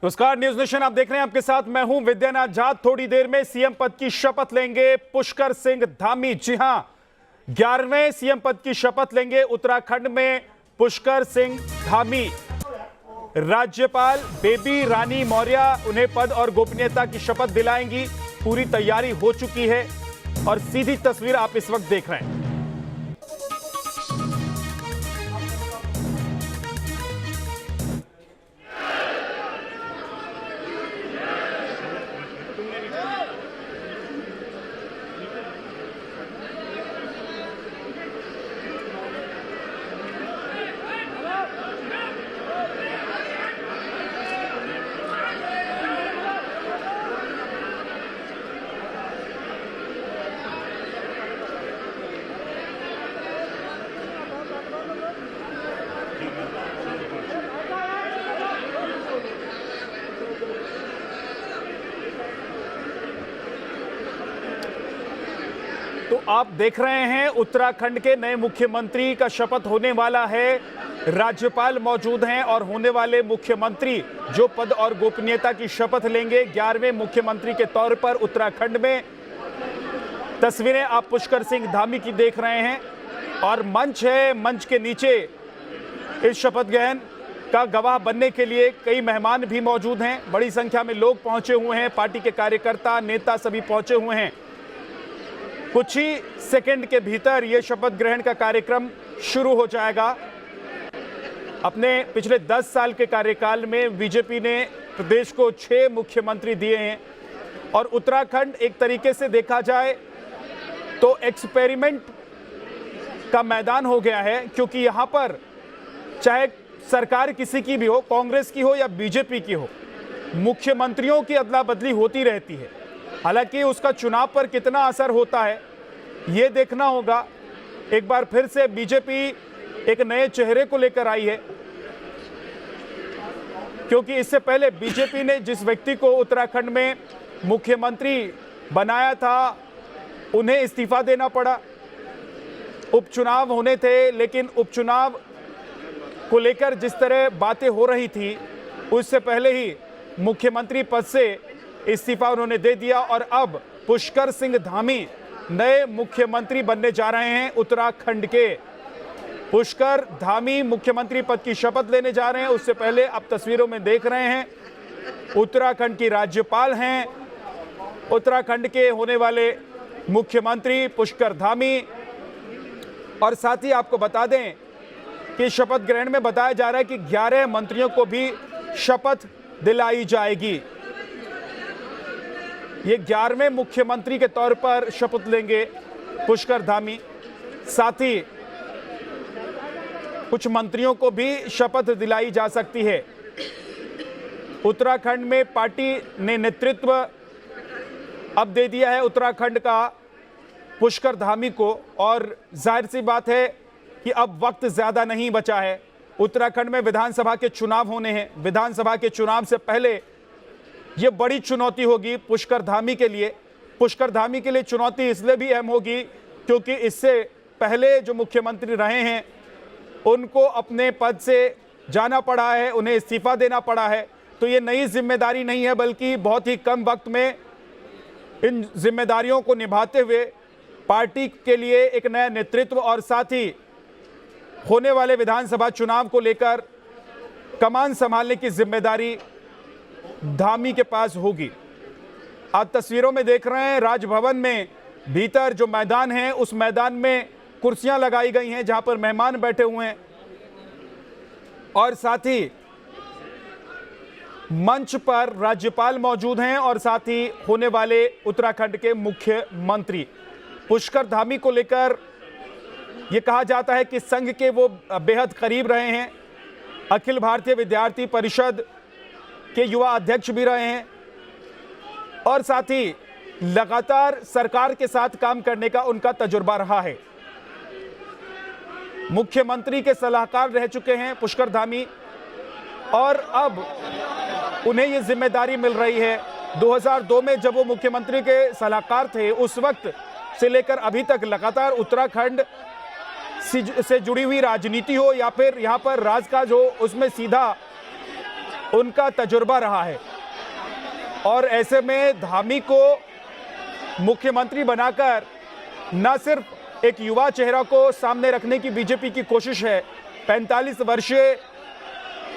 नमस्कार, news nation आप देख रहे हैं। आपके साथ मैं हूं विद्यानाथ झा। थोड़ी देर में सीएम पद की शपथ लेंगे पुष्कर सिंह धामी। जी हां, 11वें सीएम पद की शपथ लेंगे उत्तराखंड में पुष्कर सिंह धामी। राज्यपाल बेबी रानी मौर्य उन्हें पद और गोपनीयता की शपथ दिलाएंगी। पूरी तैयारी हो चुकी है और सीधी तस्वीर आप इस वक्त देख रहे हैं। तो आप देख रहे हैं उत्तराखंड के नए मुख्यमंत्री का शपथ होने वाला है। राज्यपाल मौजूद हैं और होने वाले मुख्यमंत्री जो पद और गोपनीयता की शपथ लेंगे 11वें मुख्यमंत्री के तौर पर उत्तराखंड में। तस्वीरें आप पुष्कर सिंह धामी की देख रहे हैं और मंच है, मंच के नीचे इस शपथ ग्रहण का गवाह बनने के लिए कई मेहमान भी मौजूद हैं। बड़ी संख्या में लोग पहुंचे हुए हैं, पार्टी के कार्यकर्ता नेता सभी पहुंचे हुए हैं। कुछ ही सेकंड के भीतर यह शपथ ग्रहण का कार्यक्रम शुरू हो जाएगा। अपने पिछले 10 साल के कार्यकाल में बीजेपी ने प्रदेश को 6 मुख्यमंत्री दिए हैं और उत्तराखंड एक तरीके से देखा जाए तो एक्सपेरिमेंट का मैदान हो गया है, क्योंकि यहां पर चाहे सरकार किसी की भी हो, कांग्रेस की हो या बीजेपी की हो, मुख्यमंत्रियों की अदला बदली होती रहती है। हालांकि उसका चुनाव पर कितना असर होता है ये देखना होगा। एक बार फिर से बीजेपी एक नए चेहरे को लेकर आई है, क्योंकि इससे पहले बीजेपी ने जिस व्यक्ति को उत्तराखंड में मुख्यमंत्री बनाया था उन्हें इस्तीफा देना पड़ा। उपचुनाव होने थे, लेकिन उपचुनाव को लेकर जिस तरह बातें हो रही थी उससे पहले ही मुख्यमंत्री पद से इस्तीफा उन्होंने दे दिया और अब पुष्कर सिंह धामी नए मुख्यमंत्री बनने जा रहे हैं उत्तराखंड के। पुष्कर धामी मुख्यमंत्री पद की शपथ लेने जा रहे हैं। उससे पहले आप तस्वीरों में देख रहे हैं उत्तराखंड की राज्यपाल हैं उत्तराखंड के होने वाले मुख्यमंत्री पुष्कर धामी। और साथ ही आपको बता दें कि शपथ ग्रहण में बताया जा रहा है कि 11 मंत्रियों को भी शपथ दिलाई जाएगी। ये 11वें मुख्यमंत्री के तौर पर शपथ लेंगे पुष्कर धामी। साथ ही कुछ मंत्रियों को भी शपथ दिलाई जा सकती है। उत्तराखंड में पार्टी ने नेतृत्व अब दे दिया है उत्तराखंड का पुष्कर धामी को, और जाहिर सी बात है कि अब वक्त ज्यादा नहीं बचा है। उत्तराखंड में विधानसभा के चुनाव होने हैं। विधानसभा के चुनाव से पहले यह बड़ी चुनौती होगी पुष्कर धामी के लिए। पुष्कर धामी के लिए चुनौती इसलिए भी अहम होगी क्योंकि इससे पहले जो मुख्यमंत्री रहे हैं उनको अपने पद से जाना पड़ा है, उन्हें इस्तीफा देना पड़ा है। तो ये नई जिम्मेदारी नहीं है, बल्कि बहुत ही कम वक्त में इन जिम्मेदारियों को निभाते हुए पार्टी के लिए एक नया नेतृत्व और साथ ही होने वाले विधानसभा चुनाव को लेकर कमान संभालने की जिम्मेदारी धामी के पास होगी। आप तस्वीरों में देख रहे हैं राजभवन में भीतर जो मैदान है उस मैदान में कुर्सियां लगाई गई हैं जहां पर मेहमान बैठे हुए हैं और साथ ही मंच पर राज्यपाल मौजूद हैं और साथ ही होने वाले उत्तराखंड के मुख्यमंत्री। पुष्कर धामी को लेकर यह कहा जाता है कि संघ के वो बेहद करीब रहे हैं। अखिल भारतीय विद्यार्थी परिषद के युवा अध्यक्ष भी रहे हैं और साथ ही लगातार सरकार के साथ काम करने का उनका तजुर्बा रहा है। मुख्यमंत्री के सलाहकार रह चुके हैं पुष्कर धामी और अब उन्हें यह जिम्मेदारी मिल रही है। 2002 में जब वो मुख्यमंत्री के सलाहकार थे उस वक्त से लेकर अभी तक लगातार उत्तराखंड से जुड़ी हुई राजनीति हो या फिर यहाँ पर राजकाज हो, उसमें सीधा उनका तजुर्बा रहा है और ऐसे में धामी को मुख्यमंत्री बनाकर न सिर्फ एक युवा चेहरा को सामने रखने की बीजेपी की कोशिश है, 45 वर्षीय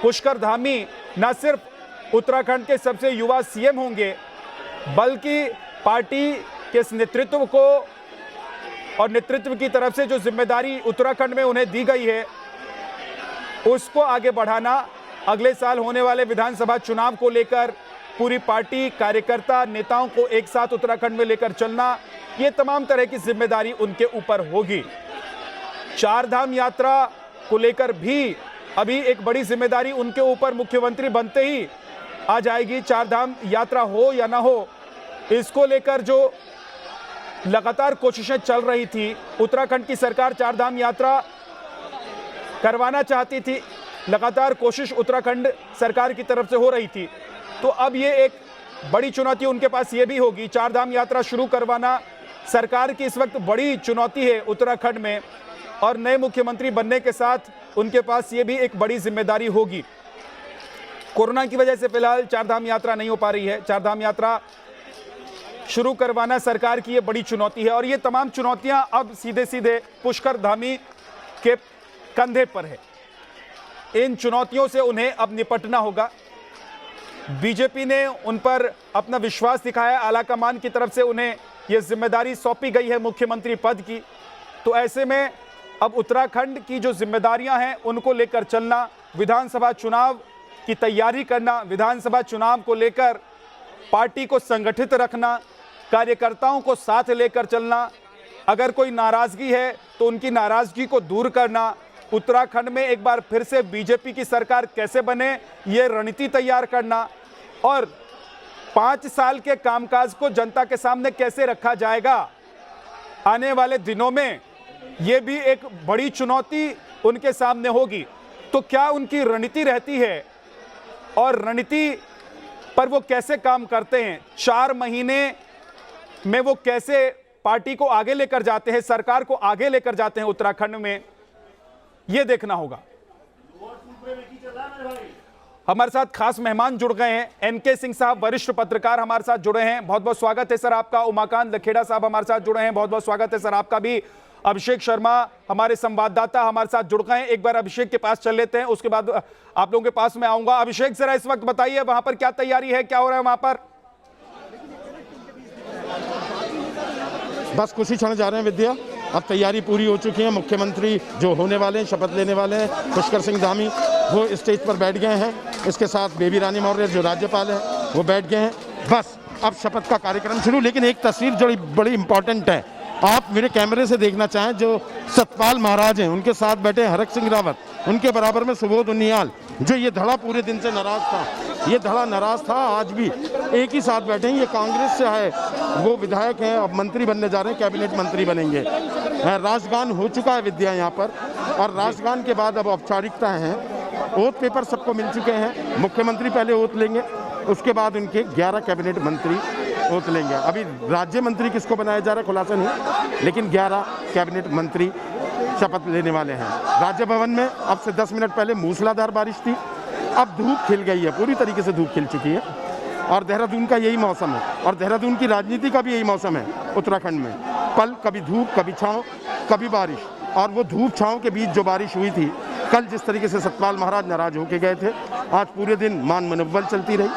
पुष्कर धामी न सिर्फ उत्तराखंड के सबसे युवा सीएम होंगे, बल्कि पार्टी के इस नेतृत्व को और नेतृत्व की तरफ से जो जिम्मेदारी उत्तराखंड में उन्हें दी गई है उसको आगे बढ़ाना, अगले साल होने वाले विधानसभा चुनाव को लेकर पूरी पार्टी कार्यकर्ता नेताओं को एक साथ उत्तराखंड में लेकर चलना, ये तमाम तरह की जिम्मेदारी उनके ऊपर होगी। चारधाम यात्रा को लेकर भी अभी एक बड़ी जिम्मेदारी उनके ऊपर मुख्यमंत्री बनते ही आ जाएगी। चारधाम यात्रा हो या ना हो, इसको लेकर जो लगातार कोशिशें चल रही थी, उत्तराखंड की सरकार चारधाम यात्रा करवाना चाहती थी, लगातार कोशिश उत्तराखंड सरकार की तरफ से हो रही थी। तो अब ये एक बड़ी चुनौती उनके पास ये भी होगी, चारधाम यात्रा शुरू करवाना सरकार की इस वक्त बड़ी चुनौती है उत्तराखंड में, और नए मुख्यमंत्री बनने के साथ उनके पास ये भी एक बड़ी जिम्मेदारी होगी। कोरोना की वजह से फिलहाल चारधाम यात्रा नहीं हो पा रही है। चारधाम यात्रा शुरू करवाना सरकार की ये बड़ी चुनौती है और ये तमाम चुनौतियां अब सीधे सीधे पुष्कर धामी के कंधे पर है। इन चुनौतियों से उन्हें अब निपटना होगा। बीजेपी ने उन पर अपना विश्वास दिखाया, आलाकमान की तरफ से उन्हें यह जिम्मेदारी सौंपी गई है मुख्यमंत्री पद की। तो ऐसे में अब उत्तराखंड की जो जिम्मेदारियां हैं उनको लेकर चलना, विधानसभा चुनाव की तैयारी करना, विधानसभा चुनाव को लेकर पार्टी को संगठित रखना, कार्यकर्ताओं को साथ लेकर चलना, अगर कोई नाराजगी है तो उनकी नाराजगी को दूर करना, उत्तराखंड में एक बार फिर से बीजेपी की सरकार कैसे बने ये रणनीति तैयार करना, और 5 साल के कामकाज को जनता के सामने कैसे रखा जाएगा आने वाले दिनों में, ये भी एक बड़ी चुनौती उनके सामने होगी। तो क्या उनकी रणनीति रहती है और रणनीति पर वो कैसे काम करते हैं, 4 महीने में वो कैसे पार्टी को आगे लेकर जाते हैं, सरकार को आगे लेकर जाते हैं उत्तराखंड में, ये देखना होगा। हमारे साथ खास मेहमान जुड़ गए हैं, एनके सिंह साहब वरिष्ठ पत्रकार हमारे साथ जुड़े हैं, बहुत बहुत स्वागत है सर आपका। उमाकांत लखेड़ा साहब हमारे साथ जुड़े हैं, बहुत बहुत स्वागत है सर आपका भी। अभिषेक शर्मा हमारे संवाददाता हमारे साथ जुड़ गए हैं, एक बार अभिषेक के पास चल लेते हैं, उसके बाद आप लोगों के पास में आऊंगा। अभिषेक जरा इस वक्त बताइए वहां पर क्या तैयारी है, क्या हो रहा है वहां पर? बस कुछ ही क्षण जा रहे हैं विद्या, अब तैयारी पूरी हो चुकी है। मुख्यमंत्री जो होने वाले हैं, शपथ लेने वाले हैं, पुष्कर सिंह धामी, वो स्टेज पर बैठ गए हैं। इसके साथ बेबी रानी मौर्य जो राज्यपाल है वो बैठ गए हैं। बस अब शपथ का कार्यक्रम शुरू। लेकिन एक तस्वीर जो बड़ी इंपॉर्टेंट है, आप मेरे कैमरे से देखना चाहें, जो सतपाल महाराज हैं उनके साथ बैठे हरक सिंह रावत, उनके बराबर में सुबोध उनियाल, जो ये धड़ा पूरे दिन से नाराज था, ये धड़ा नाराज था, आज भी एक ही साथ बैठे हैं। ये कांग्रेस से है, वो विधायक हैं, अब मंत्री बनने जा रहे हैं, कैबिनेट मंत्री बनेंगे। राजगान हो चुका है विद्या यहाँ पर, और राजगान के बाद अब औपचारिकता हैं। ओथ पेपर सबको मिल चुके हैं। मुख्यमंत्री पहले ओथ लेंगे, उसके बाद उनके 11 कैबिनेट मंत्री ओथ लेंगे। अभी राज्य मंत्री किसको बनाया जा रहा है खुलासा नहीं, लेकिन 11 कैबिनेट मंत्री शपथ लेने वाले हैं। राजभवन में अब से 10 मिनट पहले मूसलाधार बारिश थी, अब धूप खिल गई है, पूरी तरीके से धूप खिल चुकी है। और देहरादून का यही मौसम है, और देहरादून की राजनीति का भी यही मौसम है उत्तराखंड में। पल कभी धूप, कभी छाँव, कभी बारिश, और वो धूप छाँव के बीच जो बारिश हुई थी, कल जिस तरीके से सतपाल महाराज नाराज होके गए थे, आज पूरे दिन मान मनव्वल चलती रही।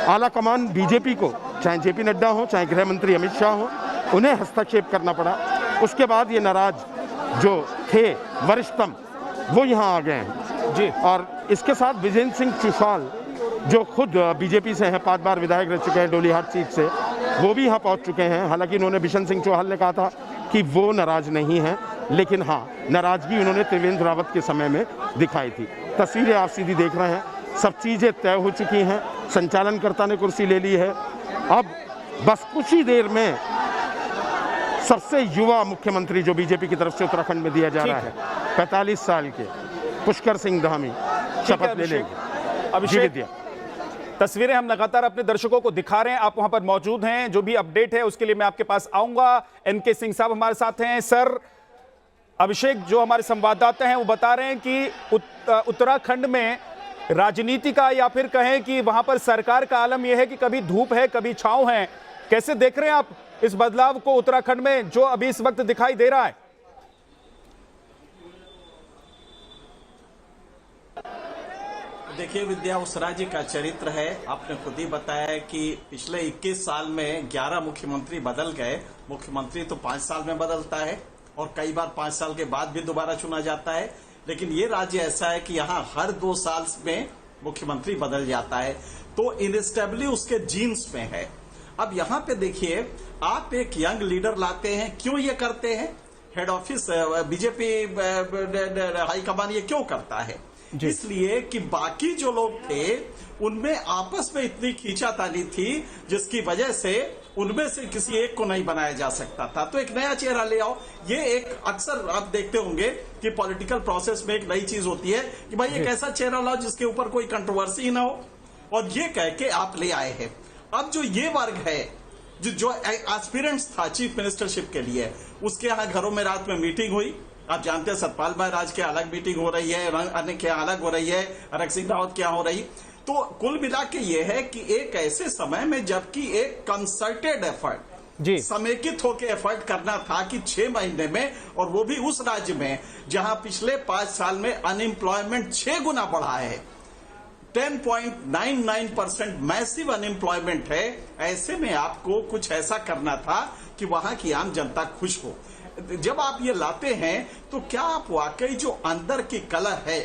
आला कमान बीजेपी को, चाहे जेपी नड्डा हो, चाहे गृह मंत्री अमित शाह हो, उन्हें हस्तक्षेप करना पड़ा। उसके बाद ये नाराज जो थे वरिष्ठतम, वो यहाँ आ गए हैं जी। और इसके साथ विजेंद्र सिंह चुफाल, जो खुद बीजेपी से हैं, 5 बार विधायक रह चुके हैं डोलीहाट सीट से, वो भी यहाँ पहुँच चुके हैं। हालांकि उन्होंने बिशन सिंह चौहान ने कहा था कि वो नाराज नहीं हैं, लेकिन हाँ, नाराजगी उन्होंने त्रिवेंद्र रावत के समय में दिखाई थी। तस्वीरें आप सीधी देख रहे हैं, सब चीज़ें तय हो चुकी हैं, संचालनकर्ता ने कुर्सी ले ली है। अब बस कुछ ही देर में सबसे युवा मुख्यमंत्री जो बीजेपी की तरफ से उत्तराखंड में दिया जा रहा है, 45 साल के पुष्कर सिंह धामी शपथ ले लेंगे। अभिषेक, तस्वीरें हम लगातार अपने दर्शकों को दिखा रहे हैं, आप वहां पर मौजूद हैं, जो भी अपडेट है उसके लिए मैं आपके पास आऊंगा। एनके सिंह साहब हमारे साथ हैं। सर, अभिषेक जो हमारे संवाददाता हैं वो बता रहे हैं कि उत्तराखंड में राजनीति का, या फिर कहें कि वहां पर सरकार का आलम यह है कि कभी धूप है कभी छांव है। कैसे देख रहे हैं आप इस बदलाव को उत्तराखंड में जो अभी इस वक्त दिखाई दे रहा है? देखिए विद्या, उस राज्य का चरित्र है। आपने खुद ही बताया है कि पिछले 21 साल में 11 मुख्यमंत्री बदल गए। मुख्यमंत्री तो 5 साल में बदलता है और कई बार 5 साल के बाद भी दोबारा चुना जाता है, लेकिन ये राज्य ऐसा है कि यहाँ हर 2 साल में मुख्यमंत्री बदल जाता है, तो इनस्टेबिलिटी उसके जीन्स में है। अब यहाँ पे देखिए, आप एक यंग लीडर लाते हैं, क्यों ये करते हैं? हेड ऑफिस बीजेपी हाईकमान ये क्यों करता है? इसलिए कि बाकी जो लोग थे उनमें आपस में इतनी खींचातानी थी जिसकी वजह से उनमें से किसी एक को नहीं बनाया जा सकता था, तो एक नया चेहरा ले आओ। ये एक अक्सर आप देखते होंगे कि पॉलिटिकल प्रोसेस में एक नई चीज होती है कि भाई एक ऐसा चेहरा लाओ जिसके ऊपर कोई कंट्रोवर्सी ना हो, और ये कह के आप ले आए हैं। अब जो ये वर्ग है जो एस्पिरेंट्स था चीफ मिनिस्टरशिप के लिए, उसके यहाँ घरों में रात में मीटिंग हुई। आप जानते हैं सतपाल महाराज के अलग मीटिंग हो रही है, अन्य के अलग हो रही है, हरक सिंह रावत क्या हो रही। तो कुल मिला के ये है कि एक ऐसे समय में जबकि एक कंसल्टेड एफर्ट, समेकित होकर एफर्ट करना था कि 6 महीने में, और वो भी उस राज्य में जहां पिछले 5 साल में अनएम्प्लॉयमेंट 6 गुना बढ़ा है, 10.99% मैसिव अनएम्प्लॉयमेंट है। ऐसे में आपको कुछ ऐसा करना था कि वहां की आम जनता खुश हो। जब आप ये लाते हैं तो क्या आप वाकई जो अंदर की कलह है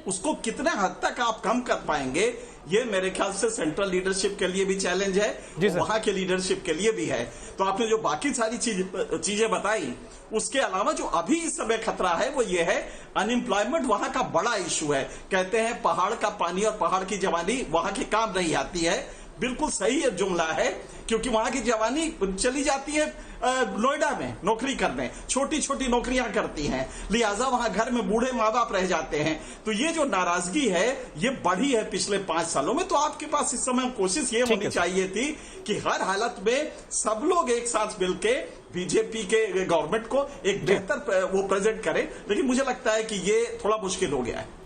उसको कितने हद तक आप कम कर पाएंगे, ये मेरे ख्याल से सेंट्रल लीडरशिप के लिए भी चैलेंज है, वहां के लीडरशिप के लिए भी है। तो आपने जो बाकी सारी चीजें बताई, उसके अलावा जो अभी इस समय खतरा है वो ये है अनएम्प्लॉयमेंट वहां का बड़ा इशू है। कहते हैं पहाड़ का पानी और पहाड़ की जवानी वहां की काम नहीं आती है। बिल्कुल सही है जुमला है, क्योंकि वहां की जवानी चली जाती है नोएडा में नौकरी करने, छोटी छोटी नौकरियां करती हैं, लिहाजा वहां घर में बूढ़े माँ बाप रह जाते हैं। तो ये जो नाराजगी है ये बढ़ी है पिछले 5 सालों में। तो आपके पास इस समय कोशिश ये होनी चाहिए थी कि हर हालत में सब लोग एक साथ मिलके बीजेपी के गवर्नमेंट को एक बेहतर वो प्रेजेंट करें, लेकिन मुझे लगता है कि ये थोड़ा मुश्किल हो गया है।